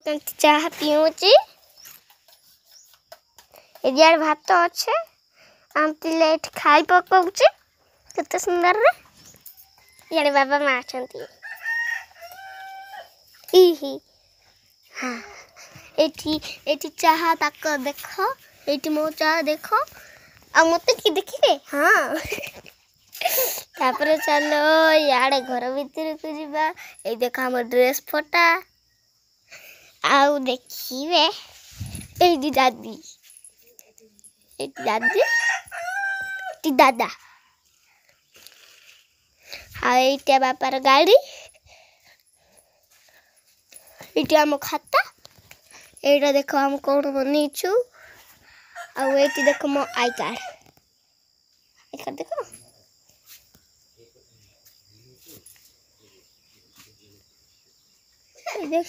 चाह पिऊची यार भात अच्छे आमती लेट खाई पकाउची केते सुंदर रे यार बाबा माँ छंती इही हाँ एठी एठी चाह ताक देखो एठी मो चाह देखो आ मते की देखिबे हाँ तापर चलो यार घर भीतर को जीवा ए देखा हम ड्रेस फोटा आउ देखिए ए दादी दादा हाँ बापार गाड़ी ये आम खाता ये देख हम कौन बनईचु आउ देख मो आई कार्ड देखो देख